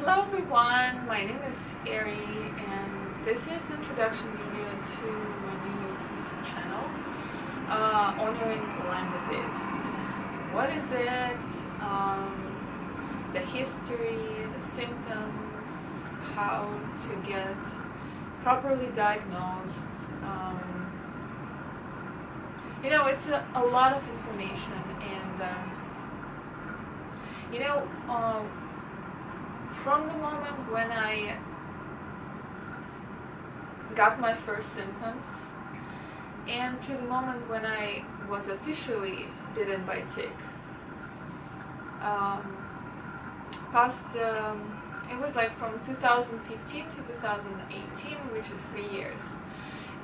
Hello everyone, my name is Ari and this is the introduction video to my new YouTube channel, honoring Lyme disease. What is it? The history, the symptoms, how to get properly diagnosed. It's a lot of information and from the moment when I got my first symptoms and to the moment when I was officially bitten by tick, it was like from 2015 to 2018, which is 3 years.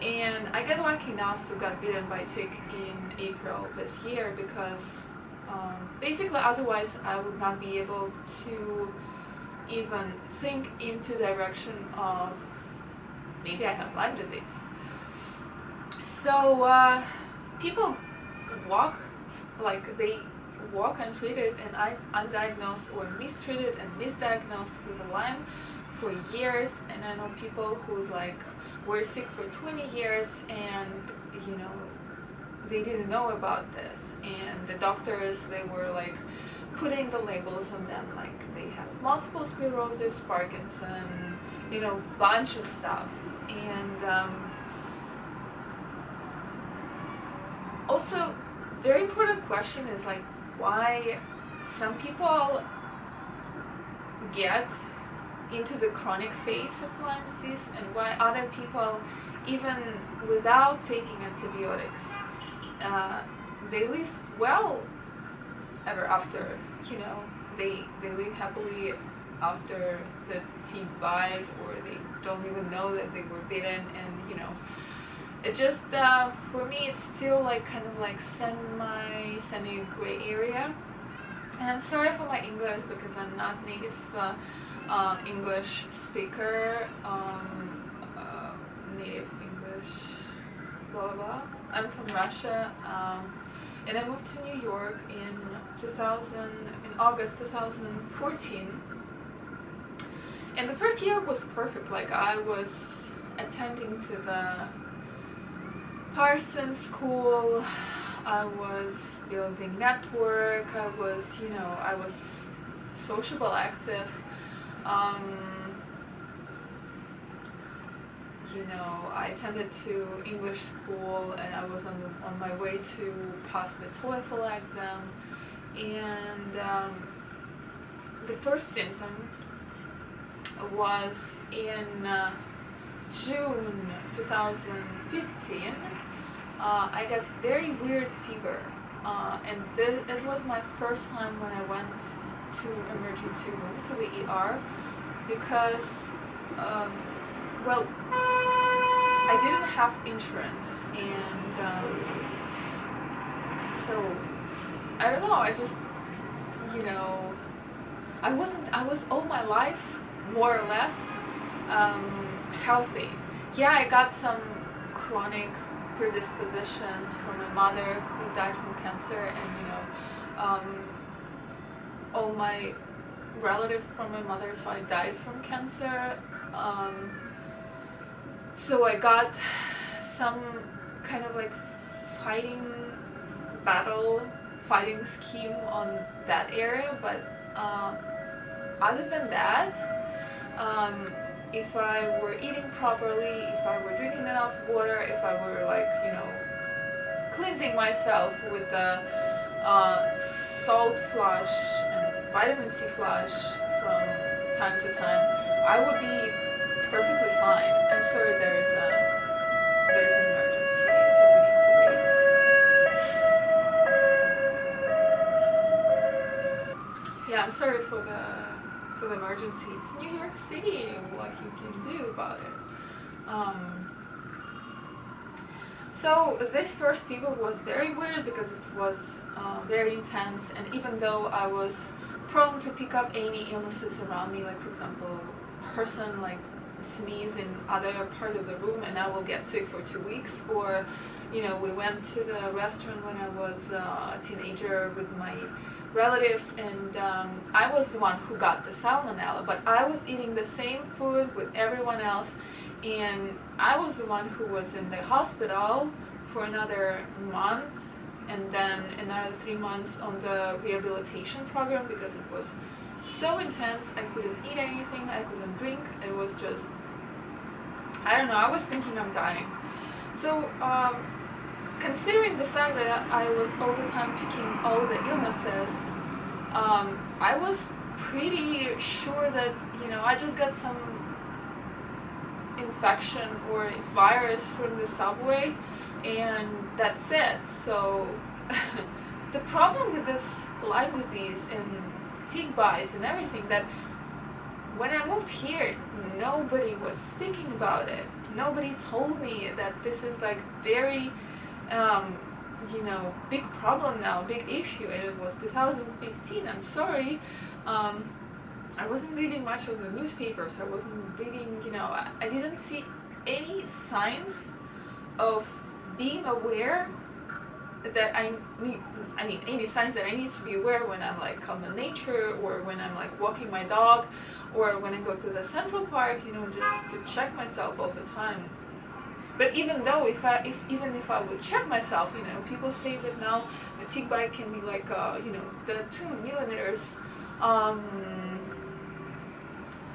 And I got lucky enough to get bitten by tick in April this year because basically otherwise I would not be able to even think into direction of maybe I have Lyme disease. So people walk untreated and undiagnosed or mistreated and misdiagnosed with Lyme for years, and I know people who's were sick for 20 years and they didn't know about this, and the doctors, they were putting the labels on them they have multiple sclerosis, Parkinson, bunch of stuff. And also very important question is why some people get into the chronic phase of Lyme disease and why other people, even without taking antibiotics, they live well ever after. They live happily after the tick bite, or they don't even know that they were bitten, and it just for me it's still kind of semi gray area. And I'm sorry for my English because I'm not native English speaker, native English, blah blah blah. I'm from Russia, and I moved to New York in August 2014. And the first year was perfect. I was attending to the Parsons School, I was building network, I was sociable, active. I attended to English school, and I was on my way to pass the TOEFL exam. And the first symptom was in June 2015. I got very weird fever, and it was my first time when I went to emergency room, to the ER, because well, I didn't have insurance, and so I don't know, I just I was all my life more or less healthy. Yeah, I got some chronic predispositions from my mother who died from cancer, and all my relatives from my mother's side died from cancer. So I got some kind of fighting scheme on that area, but other than that, if I were eating properly, if I were drinking enough water, if I were cleansing myself with the salt flush and vitamin C flush from time to time, I would be perfectly fine. I'm sorry, there's an emergency, so we need to wait. Yeah, I'm sorry for the emergency. It's New York City, what you can do about it. So this first fever was very weird because it was very intense, and even though I was prone to pick up any illnesses around me, for example, person sneeze in other part of the room and I will get sick for 2 weeks, or we went to the restaurant when I was a teenager with my relatives, and I was the one who got the salmonella, but I was eating the same food with everyone else, and I was the one who was in the hospital for another month, and then another 3 months on the rehabilitation program because it was so intense. I couldn't eat anything, I couldn't drink, it was just, I don't know, I was thinking I'm dying. So considering the fact that I was all the time picking all the illnesses, I was pretty sure that, you know, I just got some infection or virus from the subway, and that's it. So the problem with this Lyme disease and tick bites and everything, that when I moved here, nobody was speaking about it. Nobody told me that this is like very you know, big problem now, big issue, and it was 2015. I'm sorry, I wasn't reading much of the newspapers. I wasn't reading, you know, I didn't see any signs of being aware that I mean, any signs that I need to be aware when I'm like on the nature, or when I'm like walking my dog, or when I go to the Central Park, you know, just to check myself all the time. But even though, even if I would check myself, you know, people say that now the tick bite can be like, you know, the 2 millimeters,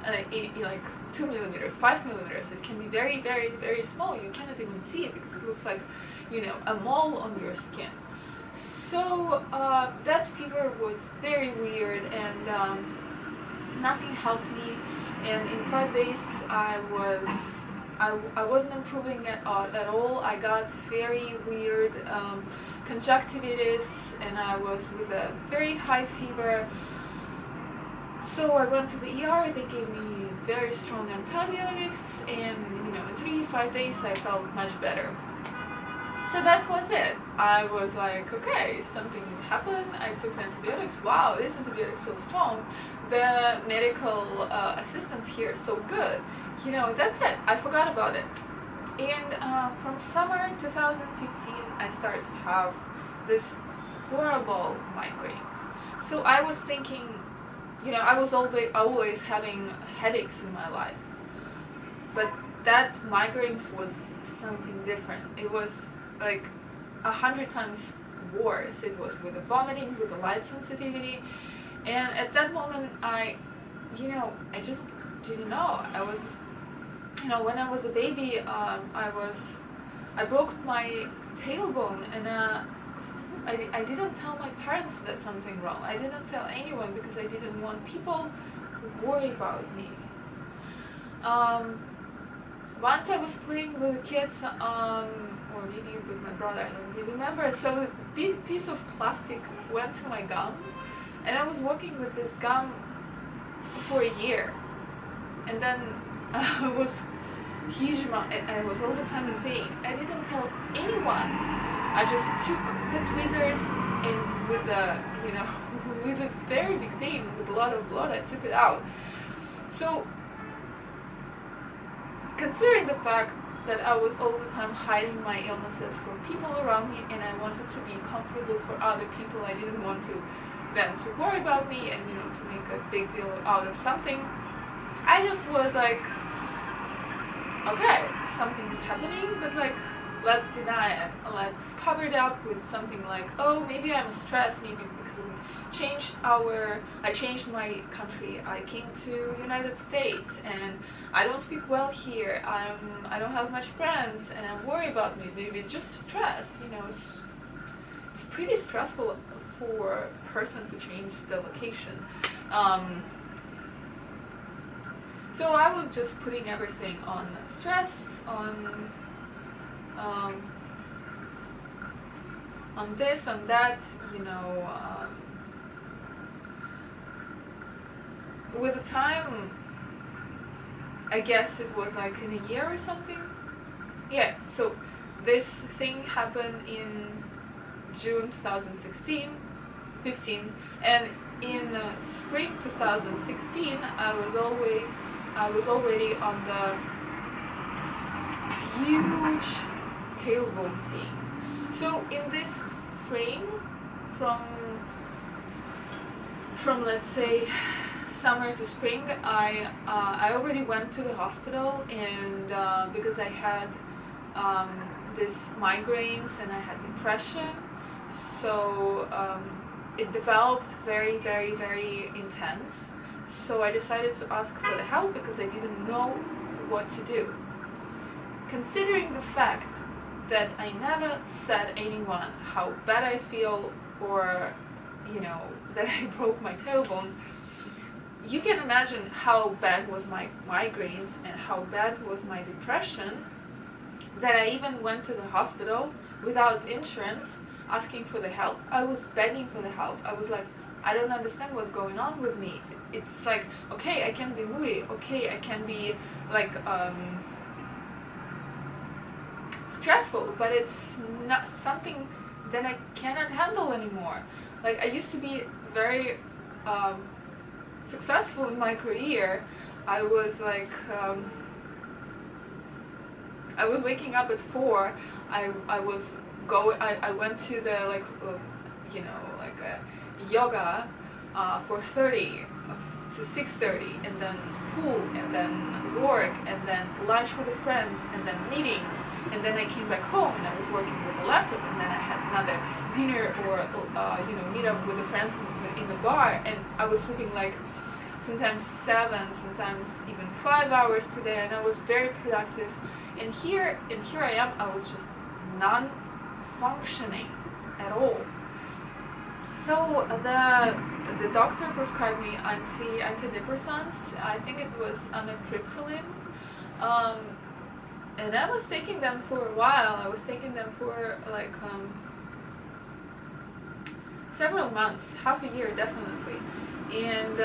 like 2 millimeters, 5 millimeters. It can be very, very, very small. You cannot even see it because it looks like, you know, a mole on your skin. So that fever was very weird, and nothing helped me. And in 5 days, I wasn't improving at all. I got very weird conjunctivitis, and I was with a very high fever. So I went to the ER. They gave me very strong antibiotics, and you know, in 3-5 days I felt much better. So that was it. I was like, okay, something happened. I took antibiotics. Wow, this antibiotic is so strong. The medical assistance here is so good. You know, that's it. I forgot about it. And from summer 2015, I started to have this horrible migraines. So I was thinking, you know, I was always having headaches in my life. But that migraines was something different. It was like 100 times worse. It was with the vomiting, with the light sensitivity. And at that moment, I just didn't know. I was, you know, when I was a baby, I broke my tailbone, and I didn't tell my parents that something wrong. I didn't tell anyone because I didn't want people to worry about me. Once I was playing with the kids, or maybe with my brother, I don't really remember. So a big piece of plastic went to my gum, and I was working with this gum for a year, and then I was huge amount. I was all the time in pain. I didn't tell anyone. I just took the tweezers, and with the, you know, with a very big pain, with a lot of blood, I took it out. So, considering the fact that I was all the time hiding my illnesses from people around me, and I wanted to be comfortable for other people, I didn't want them to worry about me, and, you know, to make a big deal out of something. I just was like, okay, something's happening, but like, let's deny it. Let's cover it up with something like, oh, maybe I'm stressed, maybe because I changed my country. I came to United States, and I don't speak well here. I don't have much friends, and I'm worried about me. Maybe it's just stress. You know, it's pretty stressful for a person to change the location. So I was just putting everything on stress, on this, on that, you know. With the time, I guess it was like in a year or something. Yeah, so this thing happened in June 2016, 15, and in spring 2016, I was already on the huge tailbone pain. So in this frame, from from, let's say, summer to spring, I already went to the hospital, and because I had this migraines and I had depression, so it developed very, very, very intense. So I decided to ask for the help because I didn't know what to do. Considering the fact that I never said anyone how bad I feel, or that I broke my tailbone, you can imagine how bad was my migraines and how bad was my depression, that I even went to the hospital without insurance asking for the help. I was begging for the help. I was like, I don't understand what's going on with me. It's like, okay, I can be moody, okay, I can be like stressful, but it's not something that I cannot handle anymore. Like, I used to be very successful in my career. I was like, I was waking up at 4. I went to the yoga for 30 to 6:30, and then pool, and then work, and then lunch with the friends, and then meetings, and then I came back home and I was working with the laptop, and then I had another dinner or meet up with the friends in the bar, and I was sleeping like sometimes 7, sometimes even 5 hours per day, and I was very productive. And here I am, I was just non-functioning at all. So the doctor prescribed me antidepressants. I think it was amitriptyline, and I was taking them for a while. I was taking them for like several months, half a year definitely, and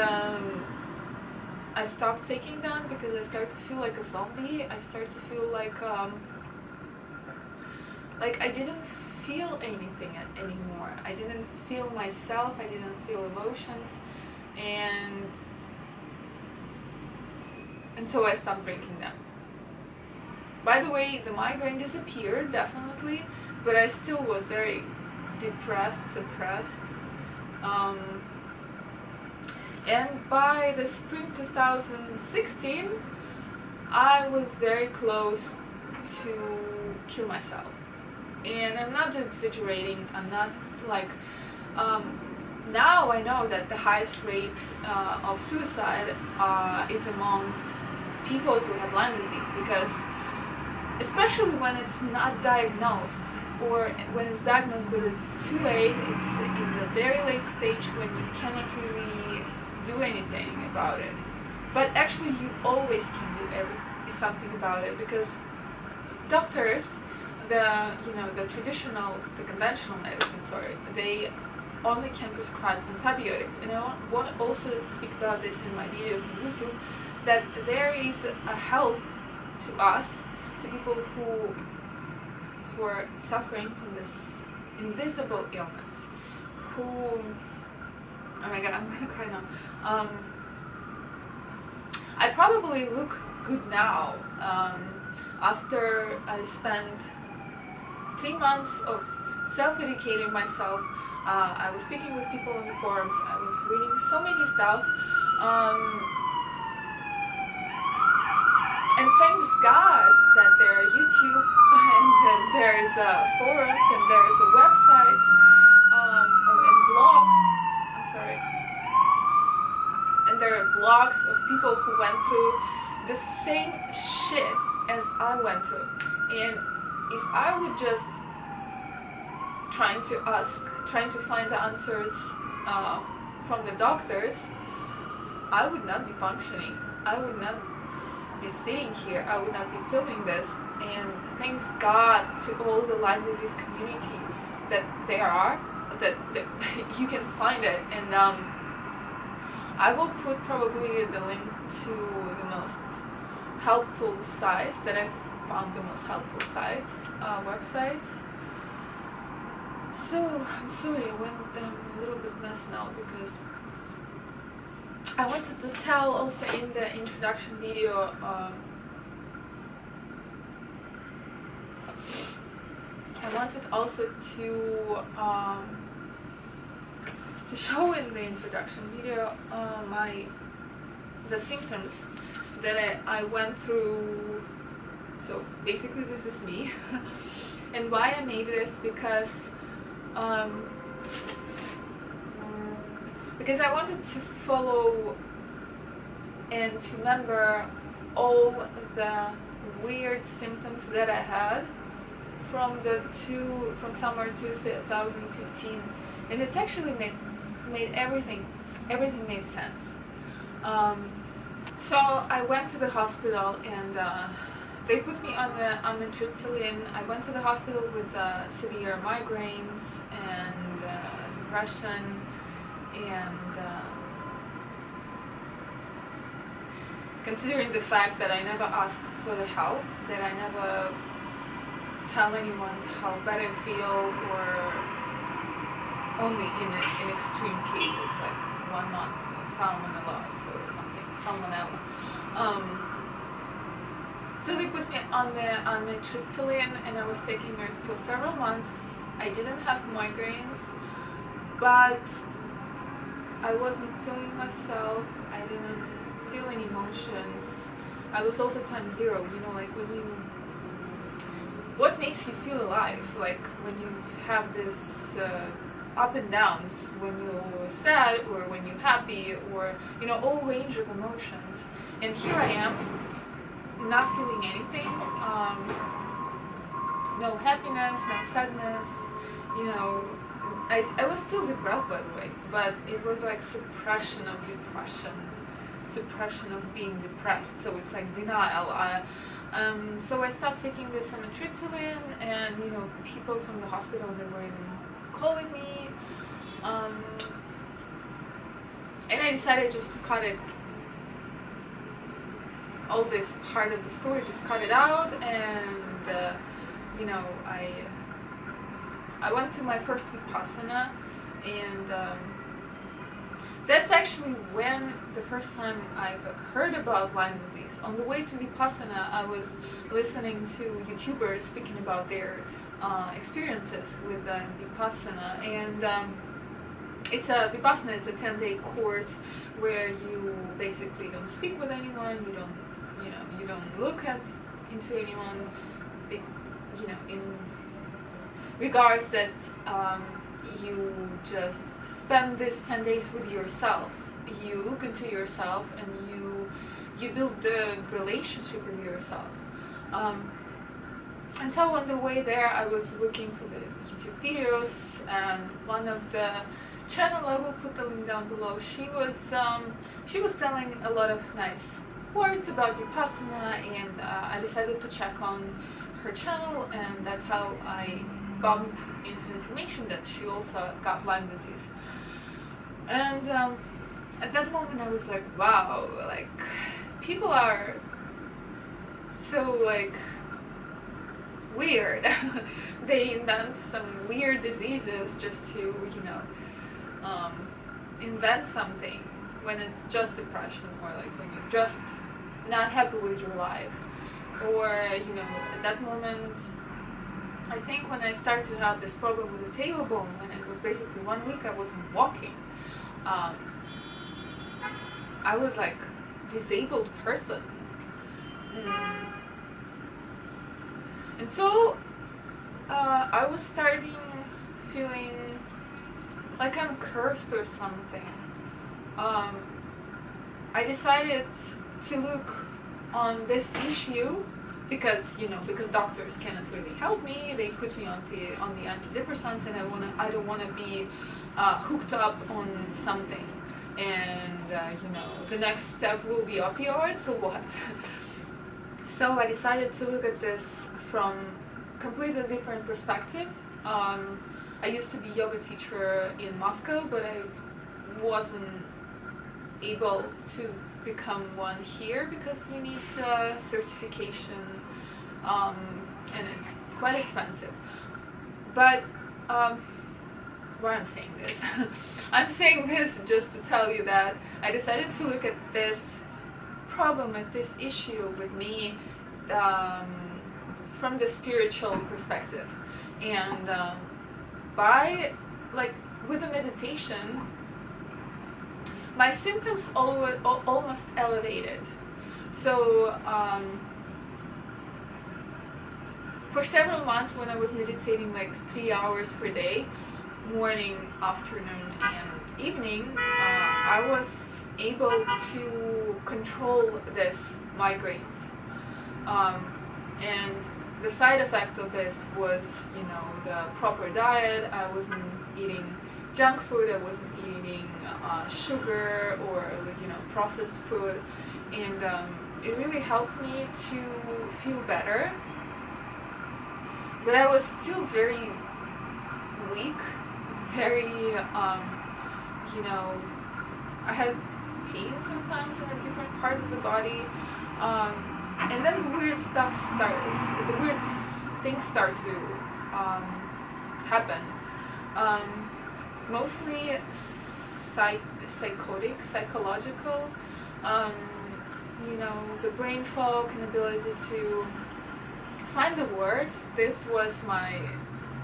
I stopped taking them because I started to feel like a zombie. I started to feel like I didn't feel anything anymore. I didn't feel myself. I didn't feel emotions, and so I stopped drinking them. By the way, the migraine disappeared definitely, but I still was very depressed, suppressed. And by the spring 2016, I was very close to kill myself. And I'm not exaggerating. I'm not like, now I know that the highest rate of suicide is amongst people who have Lyme disease, because especially when it's not diagnosed, or when it's diagnosed but it's too late, it's in the very late stage when you cannot really do anything about it. But actually you always can do something about it, because doctors, the conventional medicine, they only can prescribe antibiotics. And I want to also speak about this in my videos on YouTube, that there is a help to us, to people who are suffering from this invisible illness, who, oh my god, I'm gonna cry now. I probably look good now, after I spent 3 months of self-educating myself. I was speaking with people in the forums, I was reading so many stuff, and thanks God that there are YouTube, and that there's forums, and there's websites, and blogs, I'm sorry, and there are blogs of people who went through the same shit as I went through. And if I would just trying to find the answers from the doctors, I would not be functioning. I would not be sitting here. I would not be filming this. And thanks God to all the Lyme disease community that that you can find it. And I will put probably the link to the most helpful sites that I've found, the most helpful sites, websites. So I'm sorry, I went a little bit mess now, because I wanted to tell also in the introduction video, I wanted also to to show in the introduction video the symptoms that I went through. So basically this is me. And why I made this, because I wanted to follow and to remember all the weird symptoms that I had from summer 2015, and it's actually made everything made sense. So I went to the hospital, and they put me on the amitriptyline. I went to the hospital with severe migraines and depression, and considering the fact that I never asked for the help, that I never tell anyone how bad I feel, or only in extreme cases like 1 month of salmonella loss or something, salmonella. So they put me on the amitriptyline, and I was taking it for several months. I didn't have migraines, but I wasn't feeling myself. I didn't feel any emotions. I was all the time zero, you know, like what makes you feel alive? Like when you have this up and downs, when you're sad or when you're happy, or, you know, all range of emotions. And here I am, not feeling anything, no happiness, no sadness, you know. I was still depressed, by the way, but it was like suppression of depression, suppression of being depressed, so it's like denial. So I stopped taking this amitriptyline, and, you know, people from the hospital, they were even calling me, and I decided just to cut it, all this part of the story, just cut it out. And you know, I went to my first Vipassana, and that's actually when the first time I've heard about Lyme disease. On the way to Vipassana, I was listening to YouTubers speaking about their experiences with Vipassana, and Vipassana is a 10-day course where you basically don't speak with anyone, you don't look into anyone, you know, in regards that you just spend this 10 days with yourself. You look into yourself, and you build the relationship with yourself. And so on the way there, I was looking for the YouTube videos, and one of the channel, I will put the link down below, she was telling a lot of nice words about Vipassana, and I decided to check on her channel, and that's how I bumped into information that she also got Lyme disease. And at that moment I was like, wow, like, people are so, like, weird. They invent some weird diseases just to, you know, invent something when it's just depression, or like when you're just not happy with your life. Or, you know, at that moment, I think when I started to have this problem with the tailbone, when it was basically 1 week I wasn't walking, I was like disabled person. And so I was starting feeling like I'm cursed or something. I decided to look on this issue because, you know, because doctors cannot really help me. They put me on the antidepressants, and I don't want to be hooked up on something, and you know, the next step will be opioids or what. So I decided to look at this from completely different perspective. I used to be yoga teacher in Moscow, but I wasn't able to become one here because you need certification, and it's quite expensive. But why I'm saying this? I'm saying this just to tell you that I decided to look at this problem, at this issue with me, from the spiritual perspective, and by, like, with the meditation, my symptoms almost elevated. So for several months, when I was meditating like 3 hours per day, morning, afternoon, and evening, I was able to control this migraines. And the side effect of this was, you know, the proper diet. I wasn't eating junk food. I wasn't eating sugar or, you know, processed food, and it really helped me to feel better. But I was still very weak, very, you know, I had pain sometimes in a different part of the body. And then the weird things start to happen. Mostly psychological. You know, the brain fog and ability to find the words. This was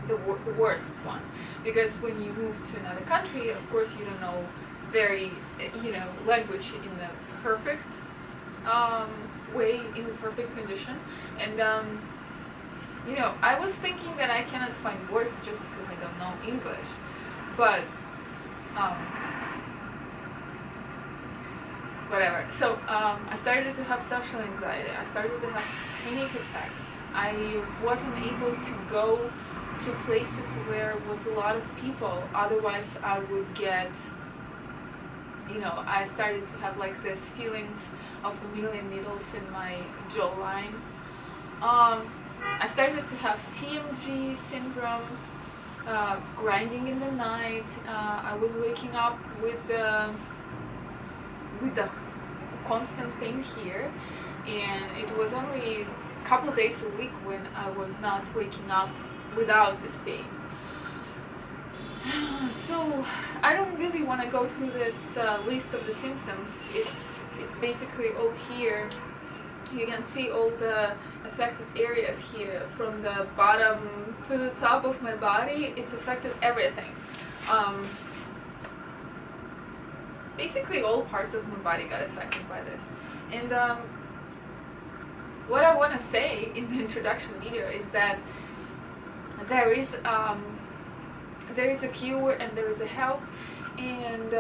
the worst one, because when you move to another country, of course you don't know language in the perfect way, in the perfect condition, and I was thinking that I cannot find words just because I don't know English, but whatever. So I started to have social anxiety. I started to have panic attacks. I wasn't able to go to places where was a lot of people. Otherwise, I would get, I started to have like this feelings of a million needles in my jawline. I started to have TMG syndrome, grinding in the night. I was waking up with the constant pain here, and it was only a couple days a week when I was not waking up without this pain. So I don't really want to go through this list of the symptoms. It's basically all here. You can see all the affected areas here, from the bottom to the top of my body. It's affected everything. Basically all parts of my body got affected by this. And what I want to say in the introduction video is that there is a cure and there is a help, and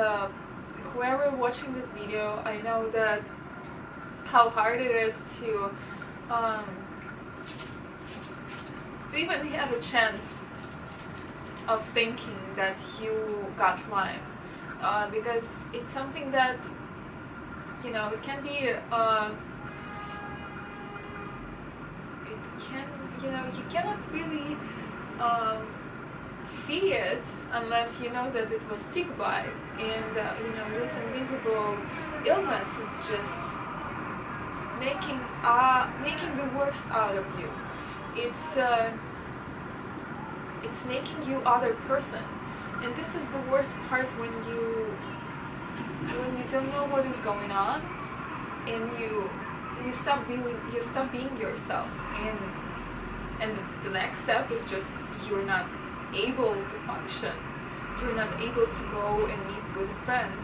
whoever watching this video, I know that how hard it is to even have a chance of thinking that you got Lyme, because it's something that it can be you cannot really see it unless you know that it was tick bite, and this invisible illness, it's just making the worst out of you. It's making you other person, and this is the worst part when you don't know what is going on, and you stop being yourself, and the next step is just you're not able to function. You're not able to go and meet with friends,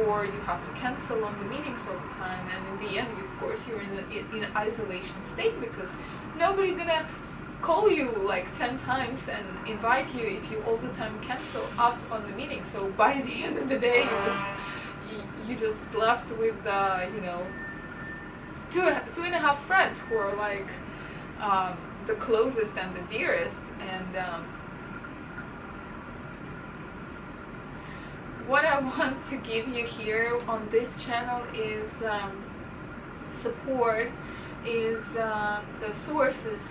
or you have to cancel on the meetings all the time, and in the end, of course, you're in an isolation state, because nobody's gonna call you like 10 times and invite you if you all the time cancel up on the meeting. So by the end of the day, you just left with two and a half friends who are like the closest and the dearest. And what I want to give you here on this channel is support, is the sources,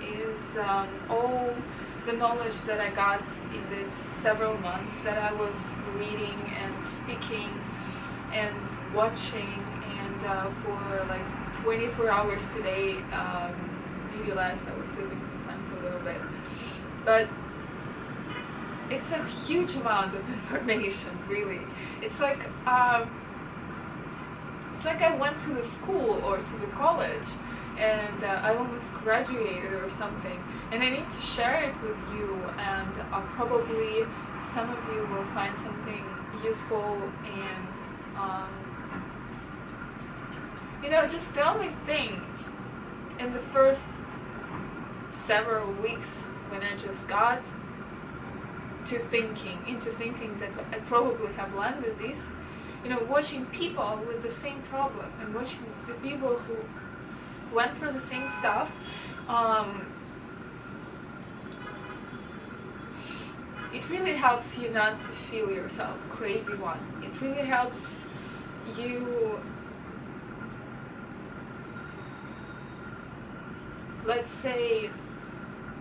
is all the knowledge that I got in these several months that I was reading and speaking and watching, and for like 24 hours per day, maybe less. I was sleeping sometimes a little bit, but it's a huge amount of information, really. It's like I went to the school or to the college, and I almost graduated or something, and I need to share it with you, and probably some of you will find something useful, and just the only thing in the first several weeks when I just got into thinking that I probably have Lyme disease, watching people with the same problem and watching the people who went through the same stuff, it really helps you not to feel yourself crazy one. It really helps you, let's say,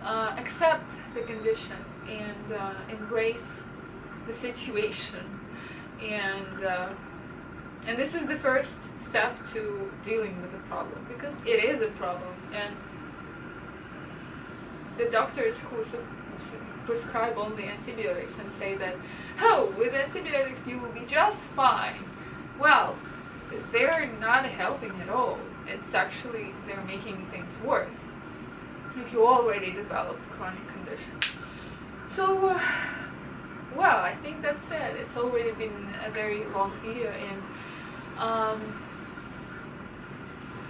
accept the condition and embrace the situation, and this is the first step to dealing with the problem, because it is a problem. And the doctors who prescribe only antibiotics and say that, oh, with antibiotics you will be just fine, well, they're not helping at all. It's actually, they're making things worse if you already developed chronic condition. So, well, I think that's it. It's already been a very long video, and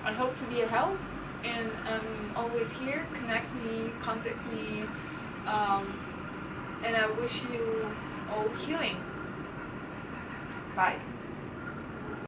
I hope to be a help, and I'm always here. Connect me, contact me, and I wish you all healing. Bye.